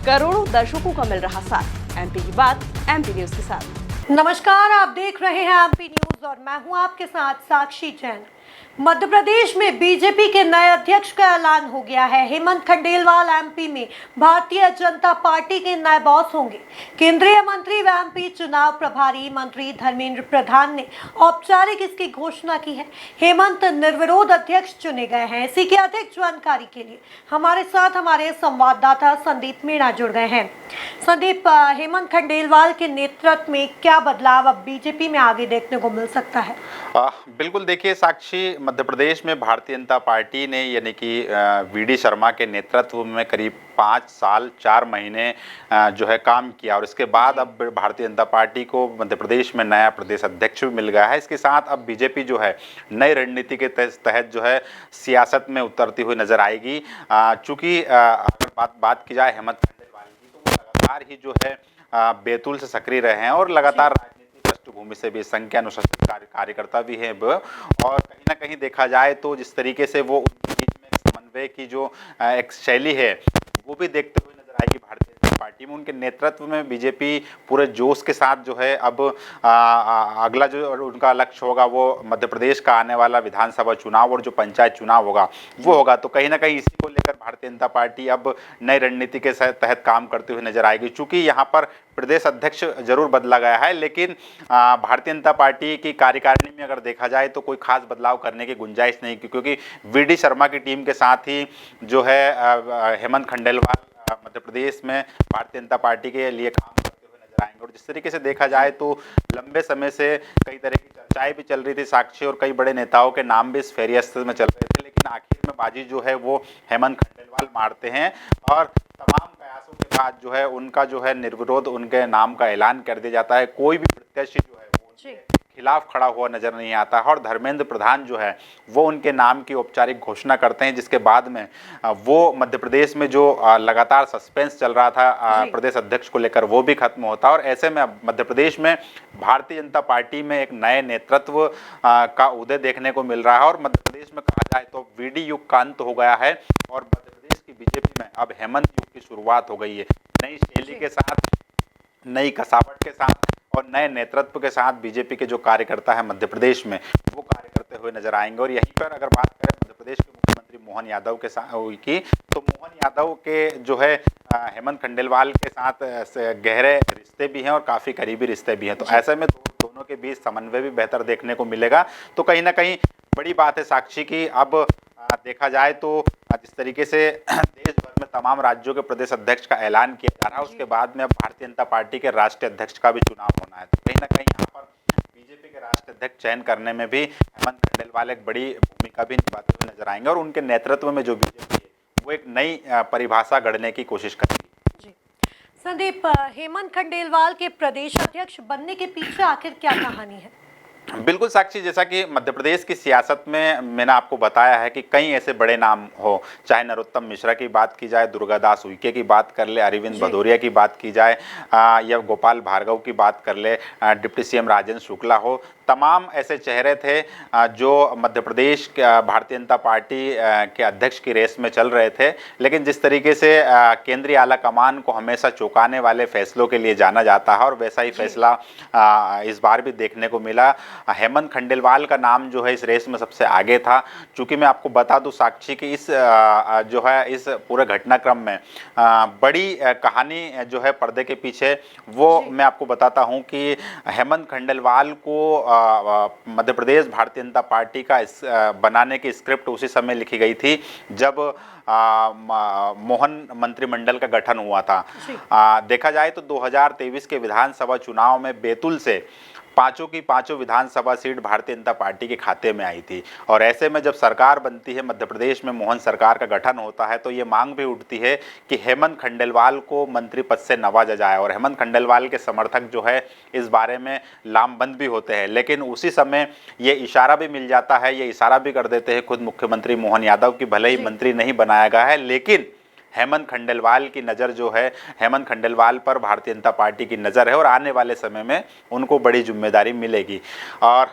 करोड़ों दर्शकों का मिल रहा साथ। एमपी की बात एमपी न्यूज के साथ। नमस्कार, आप देख रहे हैं एमपी न्यूज और मैं हूं आपके साथ साक्षी जैन। मध्य प्रदेश में बीजेपी के नए अध्यक्ष का ऐलान हो गया है। हेमंत खंडेलवाल एमपी में भारतीय जनता पार्टी के नए बॉस होंगे। केंद्रीय मंत्री व एमपी चुनाव प्रभारी मंत्री धर्मेंद्र प्रधान ने औपचारिक इसकी घोषणा की है। हेमंत निर्विरोध अध्यक्ष चुने गए हैं। इसी की अधिक जानकारी के लिए हमारे साथ हमारे संवाददाता संदीप मीणा जुड़ गए हैं। संदीप, हेमंत खंडेलवाल के नेतृत्व में क्या बदलाव अब बीजेपी में आगे देखने को मिल सकता है? बिल्कुल, देखिए साक्षी, मध्य प्रदेश में भारतीय जनता पार्टी ने यानी कि वीडी शर्मा के नेतृत्व में करीब 5 साल 4 महीने जो है काम किया और इसके बाद अब भारतीय जनता पार्टी को मध्य प्रदेश में नया प्रदेश अध्यक्ष भी मिल गया है। इसके साथ अब बीजेपी जो है नई रणनीति के तहत जो है सियासत में उतरती हुई नजर आएगी। चूंकि अगर बात की जाए हेमंत खंडेलवाल की, तो वो लगातार ही जो है बैतूल से सक्रिय रहे हैं और लगातार पृष्ठभूमि से भी संघ के अनुशासित कार्यकर्ता भी हैं और कहीं ना कहीं देखा जाए तो जिस तरीके से वो उनके बीच में समन्वय की जो एक शैली है वो भी देखते हुए नजर आएगी भारतीय जनता पार्टी में। उनके नेतृत्व में बीजेपी पूरे जोश के साथ जो है अब अगला जो उनका लक्ष्य होगा वो मध्य प्रदेश का आने वाला विधानसभा चुनाव और जो पंचायत चुनाव होगा वो होगा। तो कहीं ना कहीं इसी को लेकर भारतीय जनता पार्टी अब नई रणनीति के तहत काम करते हुए नजर आएगी। चूंकि यहाँ पर प्रदेश अध्यक्ष जरूर बदला गया है, लेकिन भारतीय जनता पार्टी की कार्यकारिणी में अगर देखा जाए तो कोई खास बदलाव करने की गुंजाइश नहीं, क्योंकि वीडी शर्मा की टीम के साथ ही जो है हेमंत खंडेलवाल मध्य प्रदेश में भारतीय जनता पार्टी के लिए काम करते हुए नजर आएंगे। और जिस तरीके से देखा जाए तो लंबे समय से कई तरह की चर्चाएं भी चल रही थी साक्षी, और कई बड़े नेताओं के नाम भी इस फेरिस्त में चल रहे थे, लेकिन आखिर में बाजी जो है वो हेमंत खंडेलवाल मारते हैं और तमाम प्रयासों के बाद जो है उनका जो है निर्विरोध उनके नाम का ऐलान कर दिया जाता है। कोई भी प्रत्याशी जो है वो उनके खिलाफ खड़ा हुआ नजर नहीं आता है और धर्मेंद्र प्रधान जो है वो उनके नाम की औपचारिक घोषणा करते हैं, जिसके बाद में वो मध्य प्रदेश में जो लगातार सस्पेंस चल रहा था प्रदेश अध्यक्ष को लेकर वो भी खत्म होता है। और ऐसे में मध्य प्रदेश में भारतीय जनता पार्टी में एक नए नेतृत्व का उदय देखने को मिल रहा है और मध्य प्रदेश में कहा जाए तो वीडी युग का अंत हो गया है और मध्य प्रदेश की बीजेपी में अब हेमंत युग की शुरुआत हो गई है। नई शैली के साथ, नई कसावट के साथ और नए नेतृत्व के साथ बीजेपी के जो कार्यकर्ता है मध्य प्रदेश में वो कार्य करते हुए नजर आएंगे। और यहीं पर अगर बात करें मध्य प्रदेश के मुख्यमंत्री मोहन यादव के साथ की, तो मोहन यादव के जो है हेमंत खंडेलवाल के साथ गहरे रिश्ते भी हैं और काफ़ी करीबी रिश्ते भी हैं। तो ऐसे में दोनों के बीच समन्वय भी बेहतर देखने को मिलेगा। तो कहीं ना कहीं बड़ी बात है साक्षी की, अब देखा जाए तो जिस तरीके से देश भर में तमाम राज्यों के प्रदेश अध्यक्ष का ऐलान किया जा रहा है, उसके बाद में अब भारतीय जनता पार्टी के राष्ट्रीय अध्यक्ष का भी चुनाव होना है। तो कहीं ना कहीं यहाँ पर बीजेपी के राष्ट्रीय अध्यक्ष चयन करने में भी हेमंत खंडेलवाल एक बड़ी भूमिका भी निभाते हुए नजर आएंगे और उनके नेतृत्व में जो बीजेपी है वो एक नई परिभाषा गढ़ने की कोशिश करेगी। संदीप, हेमंत खंडेलवाल के प्रदेश अध्यक्ष बनने के पीछे आखिर क्या कहानी है? बिल्कुल साक्षी, जैसा कि मध्य प्रदेश की सियासत में मैंने आपको बताया है कि कई ऐसे बड़े नाम हो, चाहे नरोत्तम मिश्रा की बात की जाए, दुर्गादास उइके की बात कर ले, अरविंद भदौरिया की बात की जाए या गोपाल भार्गव की बात कर ले, डिप्टी सीएम राजेंद्र शुक्ला हो, तमाम ऐसे चेहरे थे जो मध्य प्रदेश भारतीय जनता पार्टी के अध्यक्ष की रेस में चल रहे थे। लेकिन जिस तरीके से केंद्रीय आला कमान को हमेशा चौंकाने वाले फैसलों के लिए जाना जाता है और वैसा ही फैसला इस बार भी देखने को मिला। हेमंत खंडेलवाल का नाम जो है इस रेस में सबसे आगे था। चूंकि मैं आपको बता दूं साक्षी कि इस जो है इस पूरे घटनाक्रम में बड़ी कहानी जो है पर्दे के पीछे वो मैं आपको बताता हूं कि हेमंत खंडेलवाल को मध्य प्रदेश भारतीय जनता पार्टी का बनाने की स्क्रिप्ट उसी समय लिखी गई थी जब मोहन मंत्रिमंडल का गठन हुआ था। देखा जाए तो 2023 के विधानसभा चुनाव में बैतूल से पांचों की पांचों विधानसभा सीट भारतीय जनता पार्टी के खाते में आई थी। और ऐसे में जब सरकार बनती है मध्य प्रदेश में, मोहन सरकार का गठन होता है, तो ये मांग भी उठती है कि हेमंत खंडेलवाल को मंत्री पद से नवाजा जाए। और हेमंत खंडेलवाल के समर्थक जो है इस बारे में लामबंद भी होते हैं, लेकिन उसी समय ये इशारा भी मिल जाता है, ये इशारा भी कर देते हैं खुद मुख्यमंत्री मोहन यादव की भले ही मंत्री नहीं बनाया गया है, लेकिन हेमंत खंडेलवाल की नज़र जो है, हेमंत खंडेलवाल पर भारतीय जनता पार्टी की नज़र है और आने वाले समय में उनको बड़ी जिम्मेदारी मिलेगी। और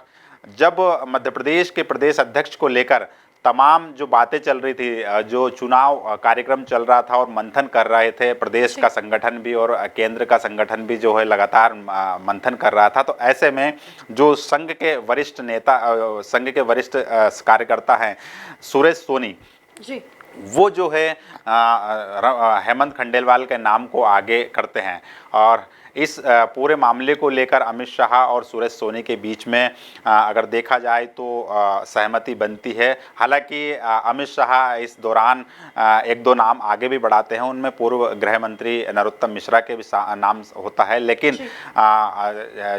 जब मध्य प्रदेश के प्रदेश अध्यक्ष को लेकर तमाम जो बातें चल रही थी, जो चुनाव कार्यक्रम चल रहा था और मंथन कर रहे थे, प्रदेश का संगठन भी और केंद्र का संगठन भी जो है लगातार मंथन कर रहा था। तो ऐसे में जो संघ के वरिष्ठ नेता, संघ के वरिष्ठ कार्यकर्ता हैं सुरेश सोनी जी, वो जो है हेमंत खंडेलवाल के नाम को आगे करते हैं और इस पूरे मामले को लेकर अमित शाह और सुरेश सोनी के बीच में अगर देखा जाए तो सहमति बनती है। हालांकि अमित शाह इस दौरान एक दो नाम आगे भी बढ़ाते हैं, उनमें पूर्व गृह मंत्री नरोत्तम मिश्रा के भी नाम होता है, लेकिन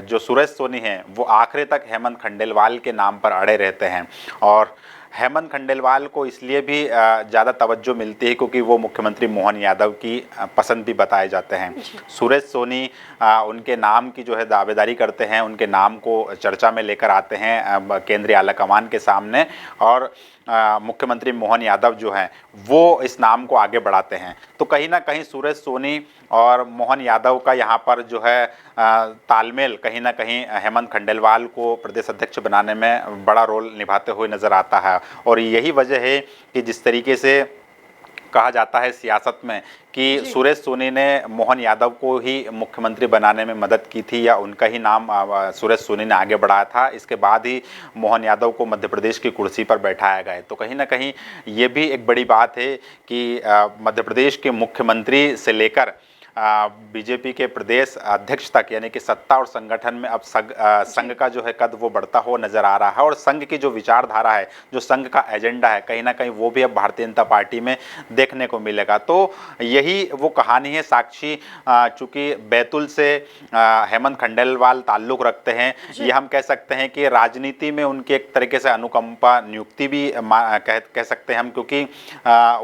जो सुरेश सोनी हैं वो आखिरी तक हेमंत खंडेलवाल के नाम पर अड़े रहते हैं। और हेमंत खंडेलवाल को इसलिए भी ज़्यादा तवज्जो मिलती है क्योंकि वो मुख्यमंत्री मोहन यादव की पसंद भी बताए जाते हैं। सुरेश सोनी उनके नाम की जो है दावेदारी करते हैं, उनके नाम को चर्चा में लेकर आते हैं केंद्रीय आलाकमान के सामने और मुख्यमंत्री मोहन यादव जो हैं वो इस नाम को आगे बढ़ाते हैं। तो कहीं ना कहीं सुरेश सोनी और मोहन यादव का यहाँ पर जो है तालमेल कहीं ना कहीं हेमंत खंडेलवाल को प्रदेश अध्यक्ष बनाने में बड़ा रोल निभाते हुए नज़र आता है। और यही वजह है कि जिस तरीके से कहा जाता है सियासत में कि सुरेश सोनी ने मोहन यादव को ही मुख्यमंत्री बनाने में मदद की थी या उनका ही नाम सुरेश सोनी ने आगे बढ़ाया था, इसके बाद ही मोहन यादव को मध्य प्रदेश की कुर्सी पर बैठाया गया। तो कहीं ना कहीं ये भी एक बड़ी बात है कि मध्य प्रदेश के मुख्यमंत्री से लेकर बीजेपी के प्रदेश अध्यक्ष तक यानी कि सत्ता और संगठन में अब संघ का जो है कद वो बढ़ता हुआ नजर आ रहा है और संघ की जो विचारधारा है, जो संघ का एजेंडा है, कहीं ना कहीं वो भी अब भारतीय जनता पार्टी में देखने को मिलेगा। तो यही वो कहानी है साक्षी। चूंकि बैतूल से हेमंत खंडेलवाल ताल्लुक रखते हैं, ये हम कह सकते हैं कि राजनीति में उनकी एक तरीके से अनुकंपा नियुक्ति भी कह सकते हैं हम, क्योंकि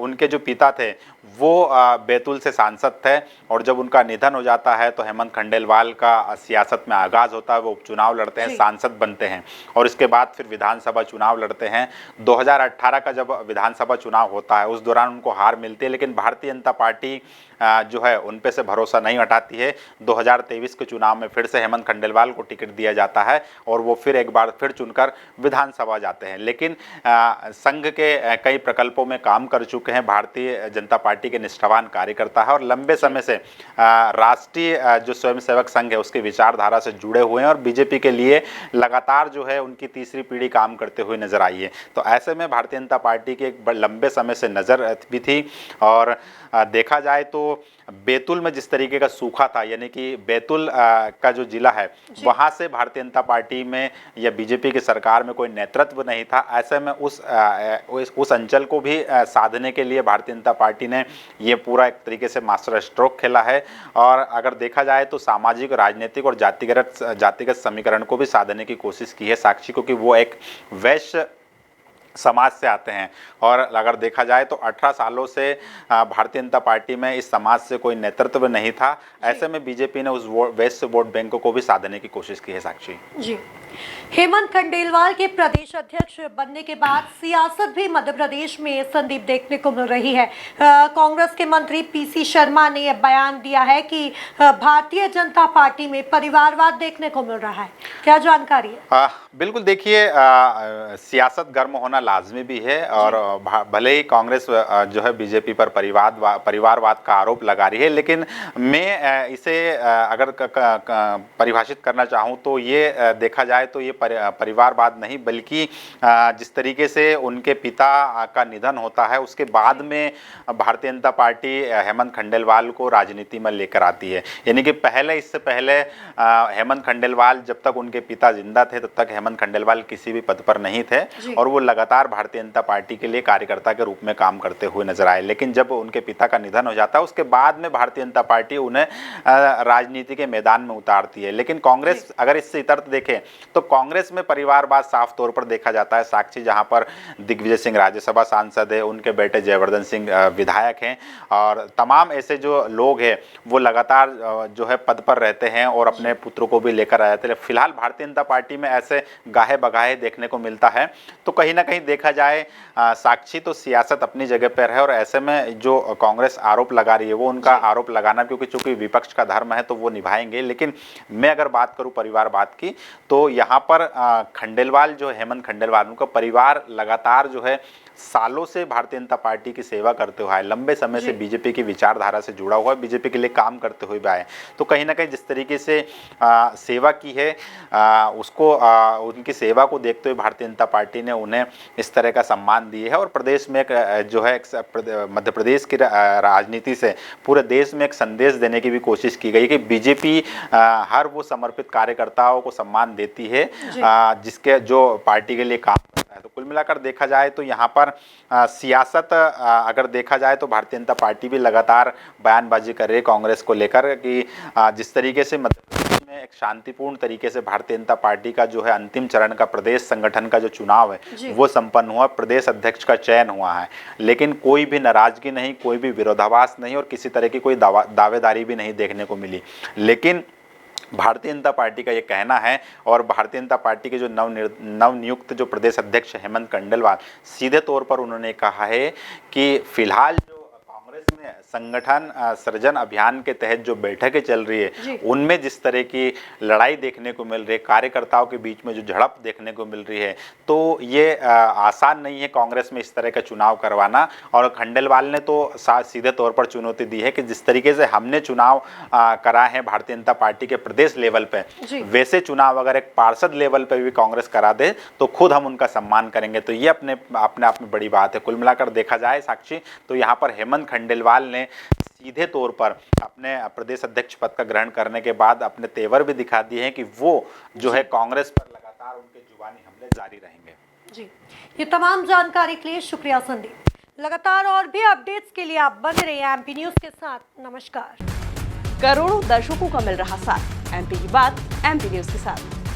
उनके जो पिता थे वो बैतूल से सांसद थे और जब उनका निधन हो जाता है तो हेमंत खंडेलवाल का सियासत में आगाज़ होता है, वो उपचुनाव लड़ते हैं, सांसद बनते हैं और इसके बाद फिर विधानसभा चुनाव लड़ते हैं। 2018 का जब विधानसभा चुनाव होता है उस दौरान उनको हार मिलती है, लेकिन भारतीय जनता पार्टी जो है उन पे से भरोसा नहीं हटाती है। 2023 के चुनाव में फिर से हेमंत खंडेलवाल को टिकट दिया जाता है और वो फिर एक बार फिर चुनकर विधानसभा जाते हैं। लेकिन संघ के कई प्रकल्पों में काम कर चुके हैं, भारतीय जनता पार्टी के निष्ठावान कार्यकर्ता है और लंबे समय से राष्ट्रीय जो स्वयंसेवक संघ है उसकी विचारधारा से जुड़े हुए हैं और बीजेपी के लिए लगातार जो है उनकी तीसरी पीढ़ी काम करते हुए नजर आई है। तो ऐसे में भारतीय जनता पार्टी की एक लंबे समय से नज़र भी थी और देखा जाए तो बैतूल में जिस तरीके का सूखा था, यानी कि बैतूल का जो जिला है वहां से भारतीय जनता पार्टी में या बीजेपी की सरकार में कोई नेतृत्व नहीं था। ऐसे में उस अंचल को भी साधने के लिए भारतीय जनता पार्टी ने ये पूरा एक तरीके से मास्टर स्ट्रोक खेला है और अगर देखा जाए तो सामाजिक, राजनीतिक और जातिगत समीकरण को भी साधने की कोशिश की है साक्षी, क्योंकि वो एक वैश्य समाज से आते हैं और अगर देखा जाए तो 18 सालों से भारतीय जनता पार्टी में इस समाज से कोई नेतृत्व नहीं था। ऐसे में बीजेपी ने उस वैश्य वोट बैंक को भी साधने की कोशिश की है साक्षी जी। हेमंत खंडेलवाल के प्रदेश अध्यक्ष बनने के बाद सियासत भी मध्य प्रदेश में संदीप देखने को मिल रही है। कांग्रेस के मंत्री पीसी शर्मा ने यह बयान दिया है कि भारतीय जनता पार्टी में परिवारवाद देखने को मिल रहा है, क्या जानकारी है? बिल्कुल, देखिए सियासत गर्म होना लाजमी भी है और भले ही कांग्रेस जो है बीजेपी पर परिवारवाद का आरोप लगा रही है, लेकिन मैं इसे अगर परिभाषित करना चाहूँ तो ये देखा जाए तो ये परिवारवाद नहीं, बल्कि जिस तरीके से उनके पिता का निधन होता है उसके बाद में भारतीय जनता पार्टी हेमंत खंडेलवाल को राजनीति में लेकर आती है। यानी कि इससे पहले हेमंत खंडेलवाल जब तक उनके पिता जिंदा थे तब तक हेमंत खंडेलवाल किसी भी पद पर नहीं थे और वो लगातार भारतीय जनता पार्टी के लिए कार्यकर्ता के रूप में काम करते हुए नजर आए। लेकिन जब उनके पिता का निधन हो जाता है उसके बाद में भारतीय जनता पार्टी उन्हें राजनीति के मैदान में उतारती है। लेकिन कांग्रेस अगर इससे इतर्थ देखें तो कांग्रेस में परिवारवाद साफ तौर पर देखा जाता है साक्षी, जहां पर दिग्विजय सिंह राज्यसभा सांसद है, उनके बेटे जयवर्धन सिंह विधायक हैं और तमाम ऐसे जो लोग हैं वो लगातार जो है पद पर रहते हैं और अपने पुत्रों को भी लेकर आ जाते हैं। फिलहाल भारतीय जनता पार्टी में ऐसे गाहे बगाहे देखने को मिलता है। तो कहीं ना कहीं देखा जाए साक्षी तो सियासत अपनी जगह पर है और ऐसे में जो कांग्रेस आरोप लगा रही है वो उनका आरोप लगाना, क्योंकि चूंकि विपक्ष का धर्म है तो वो निभाएंगे। लेकिन मैं अगर बात करूं परिवारवाद की तो यहाँ पर खंडेलवाल जो हेमंत खंडेलवाल उनका परिवार लगातार जो है सालों से भारतीय जनता पार्टी की सेवा करते हुए आए, लंबे समय से बीजेपी की विचारधारा से जुड़ा हुआ है, बीजेपी के लिए काम करते हुए भी आए। तो कहीं ना कहीं जिस तरीके से सेवा की है उसको उनकी सेवा को देखते हुए भारतीय जनता पार्टी ने उन्हें इस तरह का सम्मान दिए है। और प्रदेश में जो है मध्य प्रदेश की राजनीति से पूरे देश में एक संदेश देने की भी कोशिश की गई कि बीजेपी हर वो समर्पित कार्यकर्ताओं को सम्मान देती है जिसके जो पार्टी के लिए काम करता है। तो कुल मिलाकर देखा जाए तो यहाँ पर सियासत अगर देखा जाए तो भारतीय जनता पार्टी भी लगातार बयानबाजी कर रही है कांग्रेस को लेकर कि जिस तरीके से मध्य प्रदेश में एक शांतिपूर्ण तरीके से भारतीय जनता पार्टी का जो है अंतिम चरण का प्रदेश संगठन का जो चुनाव है वो संपन्न हुआ, प्रदेश अध्यक्ष का चयन हुआ है, लेकिन कोई भी नाराजगी नहीं, कोई भी विरोधाभास नहीं और किसी तरह की कोई दावेदारी भी नहीं देखने को मिली। लेकिन भारतीय जनता पार्टी का ये कहना है और भारतीय जनता पार्टी के जो नवनियुक्त जो प्रदेश अध्यक्ष हेमंत कंडेलवाल सीधे तौर पर उन्होंने कहा है कि फिलहाल जो कांग्रेस में संगठन सृजन अभियान के तहत जो बैठकें चल रही है उनमें जिस तरह की लड़ाई देखने को मिल रही है, कार्यकर्ताओं के बीच में जो झड़प देखने को मिल रही है, तो ये आसान नहीं है कांग्रेस में इस तरह का चुनाव करवाना। और खंडेलवाल ने तो सीधे तौर पर चुनौती दी है कि जिस तरीके से हमने चुनाव कराए हैं भारतीय जनता पार्टी के प्रदेश लेवल पे, वैसे चुनाव अगर एक पार्षद लेवल पे भी कांग्रेस करा दे तो खुद हम उनका सम्मान करेंगे। तो ये अपने आप में बड़ी बात है। कुल मिलाकर देखा जाए साक्षी तो यहाँ पर हेमंत खंडेलवाल ने सीधे तौर पर अपने प्रदेश अध्यक्ष पद का ग्रहण करने के बाद अपने तेवर भी दिखा दिए हैं कि वो जो है कांग्रेस पर लगातार उनके जुबानी हमले जारी रहेंगे। जी, ये तमाम जानकारी के लिए शुक्रिया संदीप। लगातार और भी अपडेट्स के लिए आप बने रहिए एमपी न्यूज के साथ। नमस्कार। करोड़ों दर्शकों का मिल रहा साथ, एमपी की बात एमपी न्यूज के साथ।